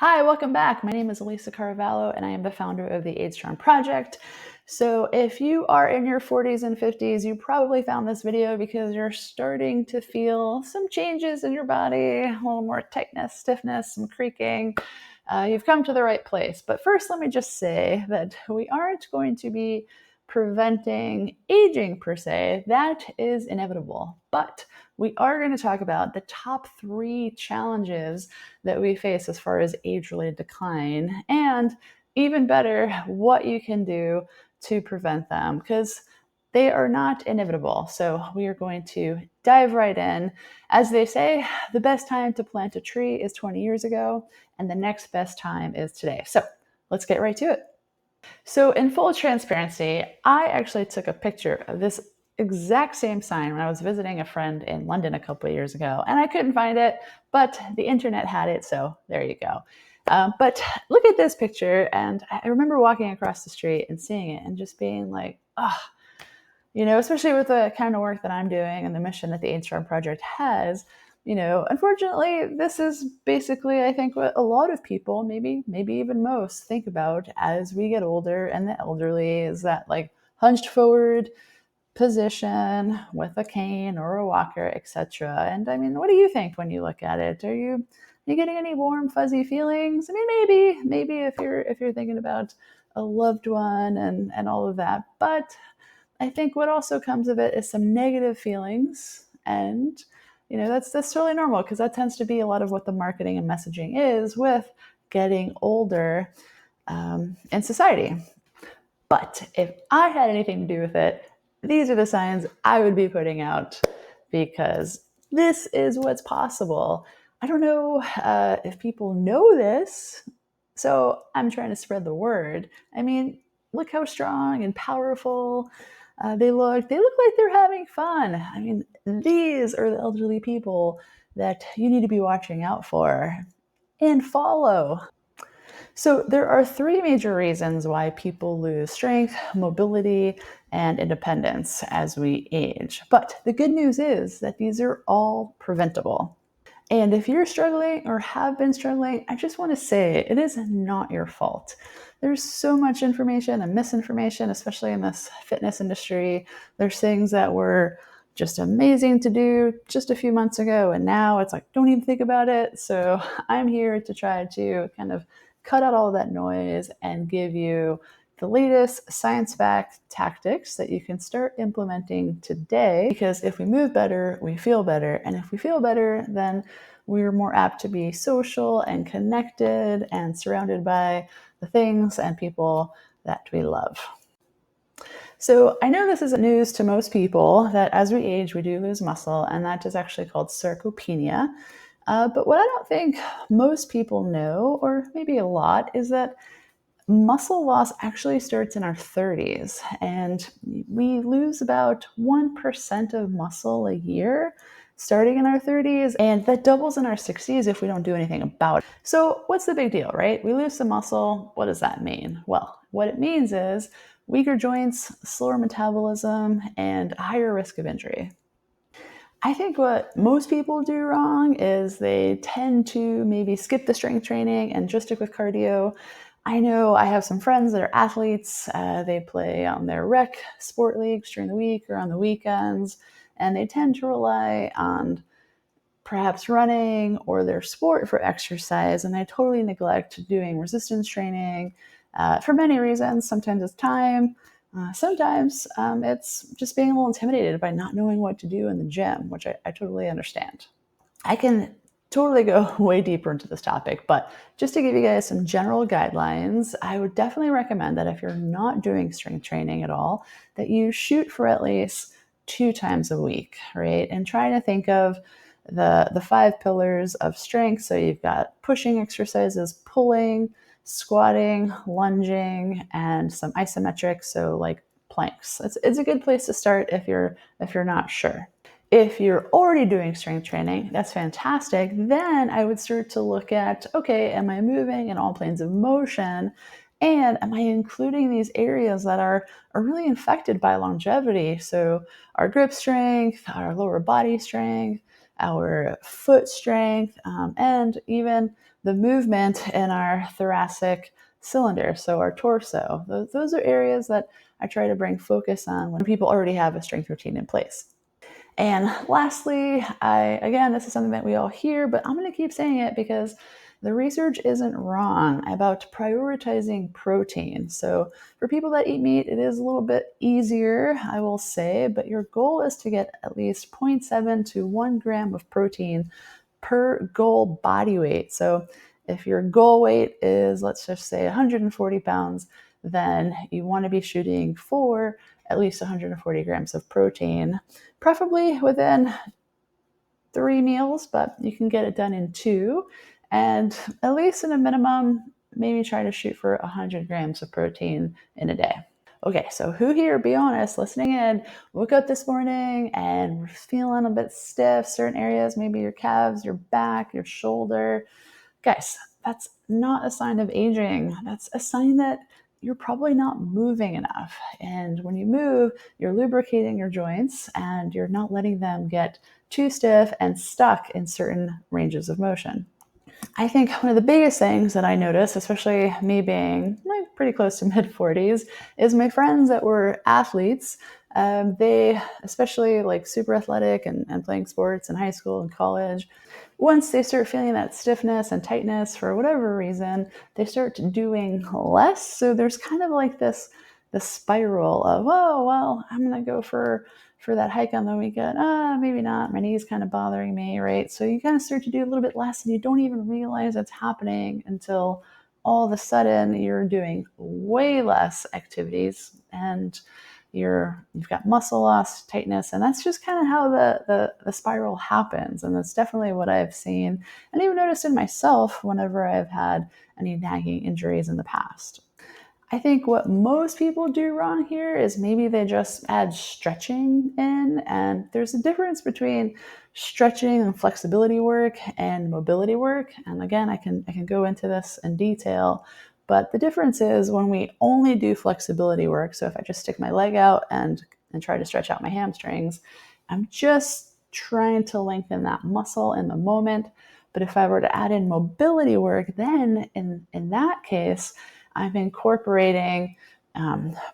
Hi, welcome back. My name is Elisa Caravallo, and I am the founder of the Age Strong Project. So, if you are in your 40s and 50s, you probably found this video because you're starting to feel some changes in your body, a little more tightness, stiffness, some creaking. You've come to the right place. But first, let me just say that we aren't going to be preventing aging per se. That is inevitable. But we are going to talk about the top 3 challenges that we face as far as age-related decline, and even better, what you can do to prevent them, because they are not inevitable. So we are going to dive right in. As they say, the best time to plant a tree is 20 years ago, and the next best time is today. So let's get right to it. So, in full transparency, I actually took a picture of this exact same sign when I was visiting a friend in London a couple of years ago, and I couldn't find it, but the internet had it, so there you go. But look at this picture, and I remember walking across the street and seeing it and just being like, oh, especially with the kind of work that I'm doing and the mission that the Age Strong Project has. Unfortunately, this is basically, I think, what a lot of people, maybe even most, think about as we get older and the elderly is that like hunched forward position with a cane or a walker, etc. And I mean, what do you think when you look at it? Are you getting any warm, fuzzy feelings? I mean, maybe if you're thinking about a loved one and all of that, but I think what also comes of it is some negative feelings, and that's totally normal because that tends to be a lot of what the marketing and messaging is with getting older in society. But if I had anything to do with it, these are the signs I would be putting out because this is what's possible. I don't know if people know this, so I'm trying to spread the word. I mean, look how strong and powerful they look. They look like they're having fun. I mean, these are the elderly people that you need to be watching out for and follow. So, there are 3 major reasons why people lose strength, mobility, and independence as we age. But the good news is that these are all preventable. And if you're struggling or have been struggling, I just want to say it is not your fault. There's so much information and misinformation, especially in this fitness industry. There's things that were just amazing to do just a few months ago, and now it's like, don't even think about it. So I'm here to try to kind of cut out all of that noise and give you the latest science-backed tactics that you can start implementing today. Because if we move better, we feel better. And if we feel better, then we're more apt to be social and connected and surrounded by the things and people that we love. So I know this isn't news to most people that as we age, we do lose muscle, and that is actually called sarcopenia. But what I don't think most people know, or maybe a lot, is that muscle loss actually starts in our 30s, and we lose about 1% of muscle a year starting in our 30s, and that doubles in our 60s if we don't do anything about it. So, what's the big deal, right? We lose some muscle. What does that mean? Well, what it means is weaker joints, slower metabolism, and a higher risk of injury. I think what most people do wrong is they tend to maybe skip the strength training and just stick with cardio. I know I have some friends that are athletes. They play on their rec sport leagues during the week or on the weekends, and they tend to rely on perhaps running or their sport for exercise, and they totally neglect doing resistance training for many reasons. Sometimes it's time, sometimes it's just being a little intimidated by not knowing what to do in the gym, which I totally understand. I can totally go way deeper into this topic, but just to give you guys some general guidelines, I would definitely recommend that if you're not doing strength training at all, that you shoot for at least 2 times a week, right? And try to think of the 5 pillars of strength. So you've got pushing exercises, pulling, squatting, lunging, and some isometrics, so like planks. It's a good place to start if you're not sure. If you're already doing strength training, that's fantastic. Then I would start to look at, okay, am I moving in all planes of motion? And am I including these areas that are really affected by longevity? So our grip strength, our lower body strength, our foot strength, and even the movement in our thoracic cylinder, so our torso. Those are areas that I try to bring focus on when people already have a strength routine in place. And lastly, again, this is something that we all hear, but I'm going to keep saying it because the research isn't wrong about prioritizing protein. So, for people that eat meat, it is a little bit easier, I will say, but your goal is to get at least 0.7 to 1 gram of protein per goal body weight. So, if your goal weight is, let's just say, 140 pounds, then you want to be shooting for at least 140 grams of protein, preferably within 3 meals, but you can get it done in 2. And at least in a minimum, maybe try to shoot for 100 grams of protein in a day. Okay, so who here, be honest, listening in, woke up this morning and we're feeling a bit stiff, certain areas, maybe your calves, your back, your shoulder. Guys, that's not a sign of aging. That's a sign that you're probably not moving enough. And when you move, you're lubricating your joints and you're not letting them get too stiff and stuck in certain ranges of motion. I think one of the biggest things that I notice, especially me being like pretty close to mid 40s, is my friends that were athletes. They, especially like super athletic and playing sports in high school and college, once they start feeling that stiffness and tightness for whatever reason, they start doing less. So there's kind of like this spiral of, oh, well, I'm going to go for that hike on the weekend. Maybe not. My knee's kind of bothering me, right? So you kind of start to do a little bit less and you don't even realize it's happening until all of a sudden you're doing way less activities and you've got muscle loss, tightness, and that's just kind of how the spiral happens. And that's definitely what I've seen and even noticed in myself whenever I've had any nagging injuries in the past. I think what most people do wrong here is maybe they just add stretching in, and there's a difference between stretching and flexibility work and mobility work. And again, I can go into this in detail, but the difference is when we only do flexibility work. So if I just stick my leg out and try to stretch out my hamstrings, I'm just trying to lengthen that muscle in the moment. But if I were to add in mobility work, then in that case, I'm incorporating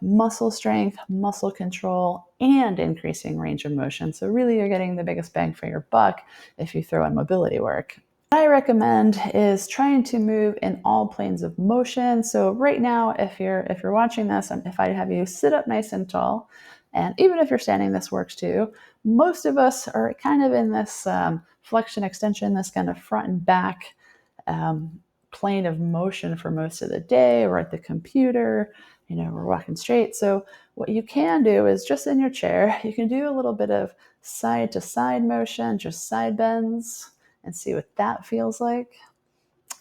muscle strength, muscle control, and increasing range of motion. So really you're getting the biggest bang for your buck if you throw in mobility work. What I recommend is trying to move in all planes of motion. So right now, if you're watching this, if I have you sit up nice and tall, and even if you're standing, this works too. Most of us are kind of in this flexion extension, this kind of front and back plane of motion for most of the day. We're at the computer, we're walking straight. So what you can do is just in your chair, you can do a little bit of side to side motion, just side bends, and see what that feels like.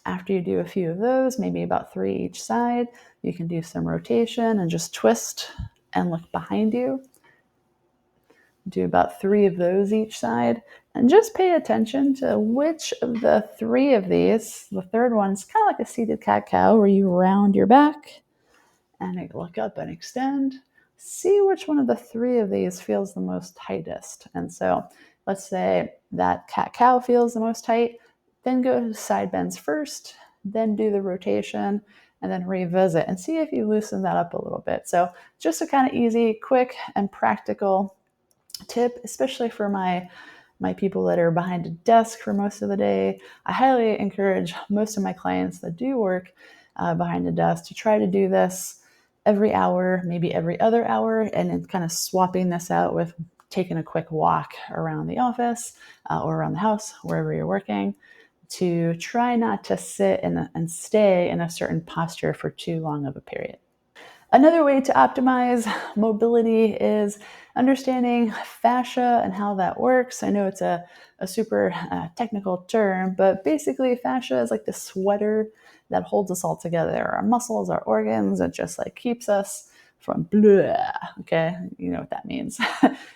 After you do a few of those, maybe about 3 each side, you can do some rotation and just twist and look behind you. Do about 3 of those each side, and just pay attention to which of the 3 of these, the third one's kind of like a seated cat-cow where you round your back and look up and extend. See which one of the 3 of these feels the most tightest. And so let's say that cat-cow feels the most tight, then go to side bends first, then do the rotation, and then revisit and see if you loosen that up a little bit. So just a kind of easy, quick, and practical tip, especially for my people that are behind a desk for most of the day. I highly encourage most of my clients that do work behind a desk to try to do this every hour, maybe every other hour, and then kind of swapping this out with taking a quick walk around the office or around the house, wherever you're working, to try not to sit and stay in a certain posture for too long of a period. Another way to optimize mobility is understanding fascia and how that works. I know it's a super technical term, but basically fascia is like the sweater that holds us all together. Our muscles, our organs, it just like keeps us from blah, okay? You know what that means.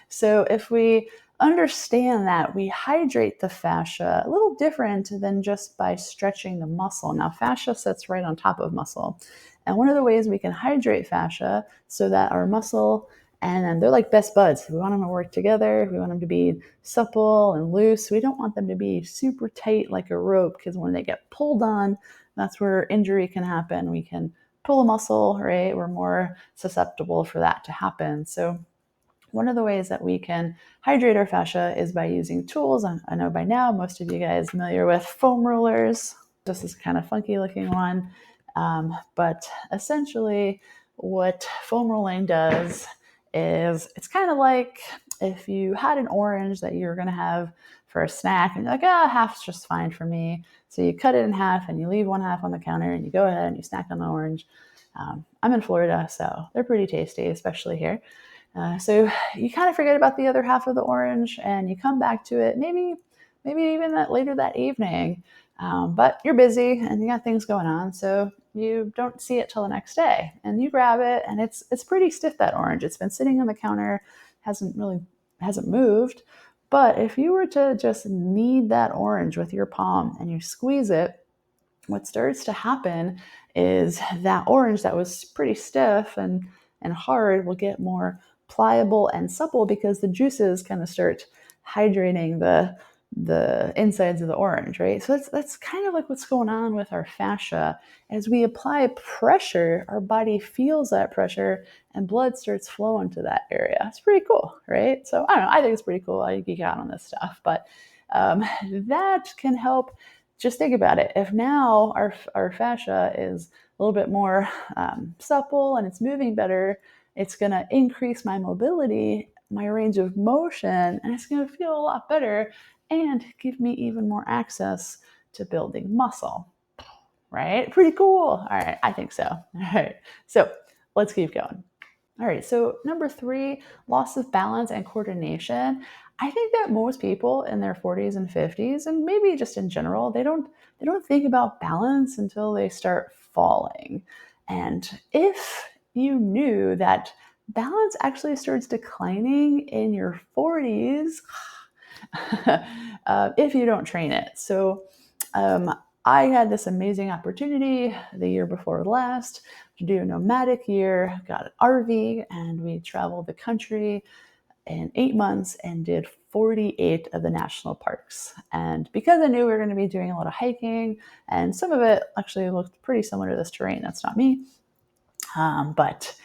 So if we understand that, we hydrate the fascia a little different than just by stretching the muscle. Now, fascia sits right on top of muscle. And one of the ways we can hydrate fascia so that our muscle And then they're like best buds. We want them to work together. We want them to be supple and loose. We don't want them to be super tight like a rope, because when they get pulled on, that's where injury can happen. We can pull a muscle, right? We're more susceptible for that to happen. So one of the ways that we can hydrate our fascia is by using tools. I know by now most of you guys are familiar with foam rollers. This is kind of funky looking one. But essentially what foam rolling does is it's kind of like if you had an orange that you're going to have for a snack and you're like, half's just fine for me. So you cut it in half and you leave one half on the counter and you go ahead and you snack on the orange. I'm in Florida, so they're pretty tasty, especially here. So you kind of forget about the other half of the orange and you come back to it maybe even later that evening. But you're busy and you got things going on, so you don't see it till the next day. And you grab it and it's pretty stiff, that orange. It's been sitting on the counter, hasn't moved. But if you were to just knead that orange with your palm and you squeeze it, what starts to happen is that orange that was pretty stiff and hard will get more pliable and supple, because the juices kind of start hydrating the insides of the orange, right? So that's kind of like what's going on with our fascia. As we apply pressure, our body feels that pressure and blood starts flowing to that area. It's pretty cool, right? So I don't know, I think it's pretty cool. I geek out on this stuff, but that can help. Just think about it. If now our fascia is a little bit more supple and it's moving better, it's going to increase my mobility, my range of motion, and it's going to feel a lot better and give me even more access to building muscle. Right? Pretty cool. All right, I think so. All right, so let's keep going. All right, so number 3, loss of balance and coordination. I think that most people in their 40s and 50s, and maybe just in general, they don't think about balance until they start falling. And if you knew that balance actually starts declining in your 40s, if you don't train it. So I had this amazing opportunity the year before last to do a nomadic year, got an RV, and we traveled the country in 8 months and did 48 of the national parks. And because I knew we were going to be doing a lot of hiking, and some of it actually looked pretty similar to this terrain, that's not me. But,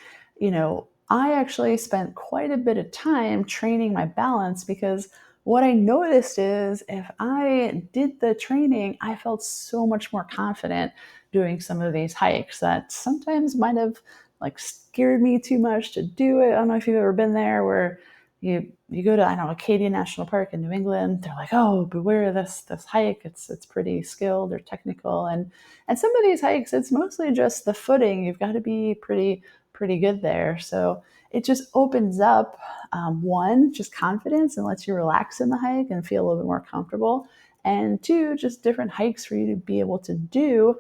I actually spent quite a bit of time training my balance, because what I noticed is if I did the training, I felt so much more confident doing some of these hikes that sometimes might have like scared me too much to do it. I don't know if you've ever been there, where you go to, I don't know, Acadia National Park in New England. They're like, oh, beware of this hike. It's pretty skilled or technical, and some of these hikes, it's mostly just the footing. You've got to be pretty good there. So it just opens up, one, just confidence and lets you relax in the hike and feel a little bit more comfortable. And 2, just different hikes for you to be able to do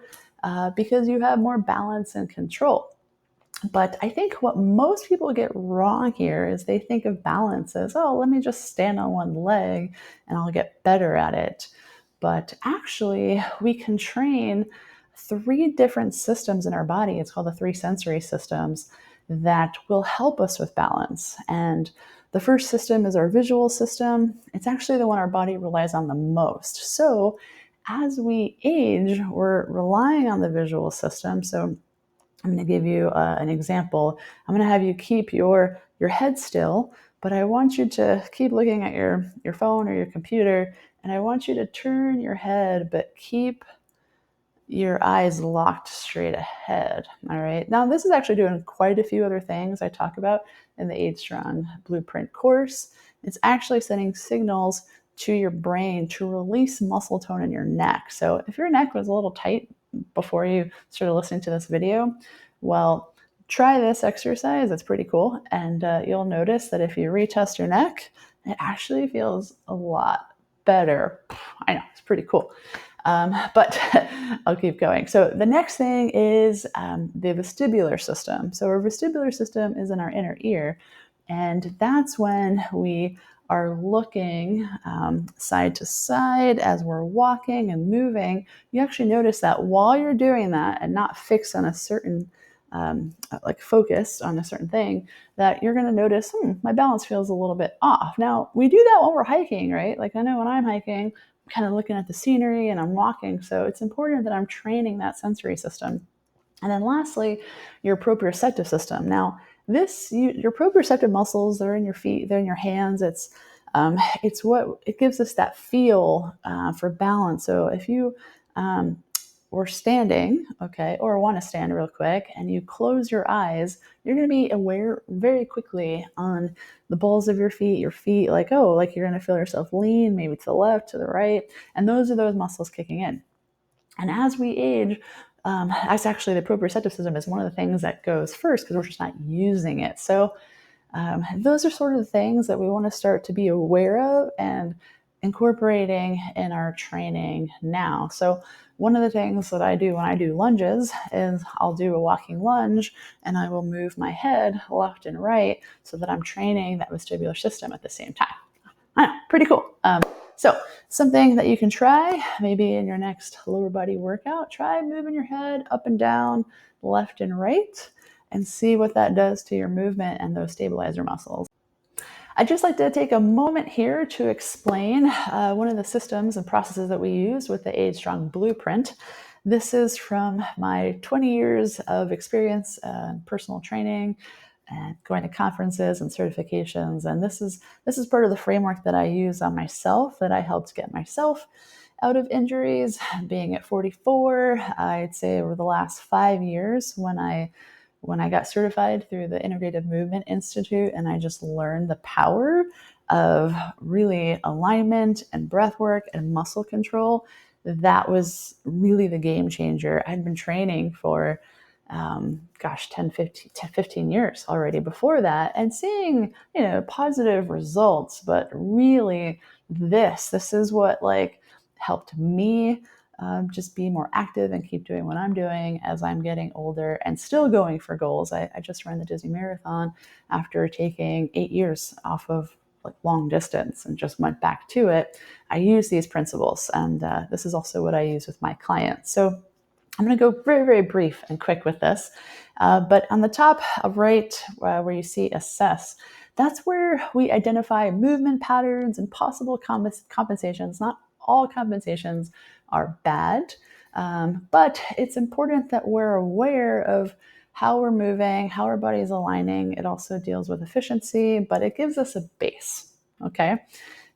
because you have more balance and control. But I think what most people get wrong here is they think of balance as, oh, let me just stand on one leg and I'll get better at it. But actually, we can train 3 different systems in our body. It's called the 3 sensory systems that will help us with balance. And the first system is our visual system. It's actually the one our body relies on the most. So as we age, we're relying on the visual system. So I'm going to give you an example. I'm going to have you keep your head still, but I want you to keep looking at your phone or your computer, and I want you to turn your head, but keep your eyes locked straight ahead. All right. Now, this is actually doing quite a few other things I talk about in the Age Strong Blueprint course. It's actually sending signals to your brain to release muscle tone in your neck. So if your neck was a little tight before you started listening to this video, well, try this exercise. It's pretty cool. And you'll notice that if you retest your neck, it actually feels a lot better. I know, it's pretty cool. But I'll keep going. So the next thing is the vestibular system. So our vestibular system is in our inner ear, and that's when we are looking side to side as we're walking and moving. You actually notice that while you're doing that and not fixed on a certain like focused on a certain thing, that you're going to notice, my balance feels a little bit off. Now, we do that when we're hiking, right? Like I know when I'm hiking, I'm kind of looking at the scenery and I'm walking. So it's important that I'm training that sensory system. And then lastly, your proprioceptive system. Now, your proprioceptive muscles, they're in your feet, they're in your hands. It's what it gives us that feel for balance. So if you were standing, okay, or want to stand real quick, and you close your eyes, you're going to be aware very quickly on the balls of your feet, like, oh, like you're going to feel yourself lean, maybe to the left, to the right, and those are those muscles kicking in. And as we age, that's actually the proprioceptive system is one of the things that goes first because we're just not using it. So those are sort of the things that we want to start to be aware of and incorporating in our training now. So one of the things that I do when I do lunges is I'll do a walking lunge and I will move my head left and right so that I'm training that vestibular system at the same time. I know, pretty cool. So something that you can try maybe in your next lower body workout, try moving your head up and down, left and right, and see what that does to your movement and those stabilizer muscles. I'd just like to take a moment here to explain one of the systems and processes that we use with the Age Strong Blueprint. This is from my 20 years of experience in personal training and going to conferences and certifications. And this is part of the framework that I use on myself, that I helped get myself out of injuries. Being at 44, I'd say over the last 5 years when I got certified through the Integrative Movement Institute, and I just learned the power of really alignment and breath work and muscle control. That was really the game changer. I'd been training for 15 years already before that, and seeing, positive results. But really, this is what like helped me just be more active and keep doing what I'm doing as I'm getting older and still going for goals. I just ran the Disney Marathon after taking 8 years off of like long distance and just went back to it. I use these principles, and this is also what I use with my clients. So I'm going to go very, very brief and quick with this. But on the top right, where you see assess, that's where we identify movement patterns and possible compensations. Not all compensations are bad, but it's important that we're aware of how we're moving, how our body is aligning. It also deals with efficiency, but it gives us a base. Okay.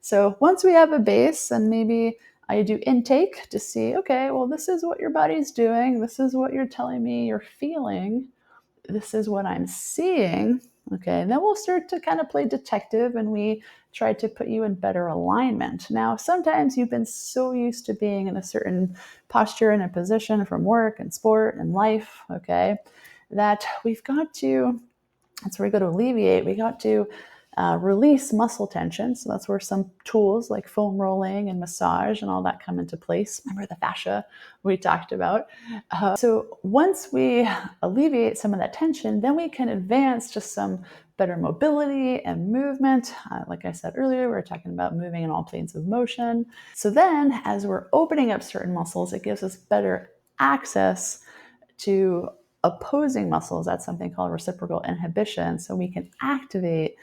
So once we have a base, and maybe I do intake to see, okay, well, this is what your body's doing. This is what you're telling me you're feeling. This is what I'm seeing. Okay, and then we'll start to kind of play detective, and we try to put you in better alignment. Now, sometimes you've been so used to being in a certain posture and a position from work and sport and life, okay, that we've got to, that's where we go to alleviate. We got to release muscle tension. So that's where some tools like foam rolling and massage and all that come into place. Remember the fascia we talked about? So once we alleviate some of that tension, then we can advance to some better mobility and movement. Like I said earlier, we're talking about moving in all planes of motion. So then as we're opening up certain muscles, it gives us better access to opposing muscles. That's something called reciprocal inhibition. So we can activate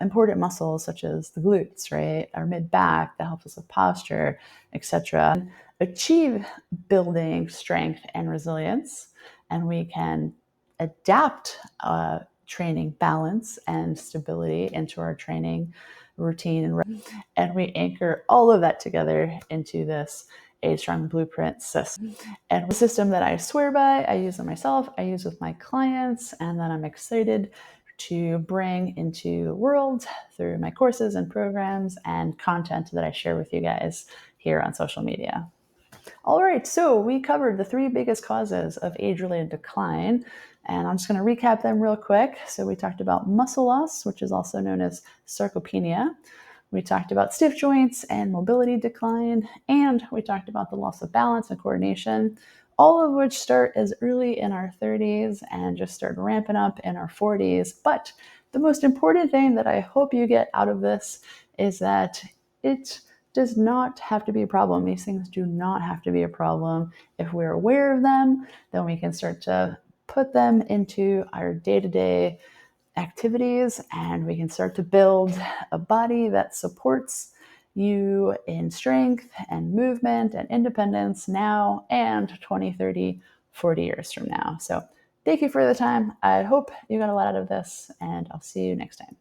important muscles such as the glutes, right? Our mid back that helps us with posture, etc. Achieve building strength and resilience, and we can adapt training balance and stability into our training routine, and we anchor all of that together into this Age Strong Blueprint system. And the system that I swear by, I use it myself, I use with my clients, and that I'm excited to bring into the world through my courses and programs and content that I share with you guys here on social media. All right, so we covered the 3 biggest causes of age-related decline, and I'm just going to recap them real quick. So we talked about muscle loss, which is also known as sarcopenia. We talked about stiff joints and mobility decline, and we talked about the loss of balance and coordination, all of which start as early in our 30s and just start ramping up in our 40s. But the most important thing that I hope you get out of this is that it does not have to be a problem. These things do not have to be a problem. If we're aware of them, then we can start to put them into our day-to-day activities, and we can start to build a body that supports you in strength and movement and independence now and 20, 30, 40 years from now. So thank you for the time. I hope you got a lot out of this, and I'll see you next time.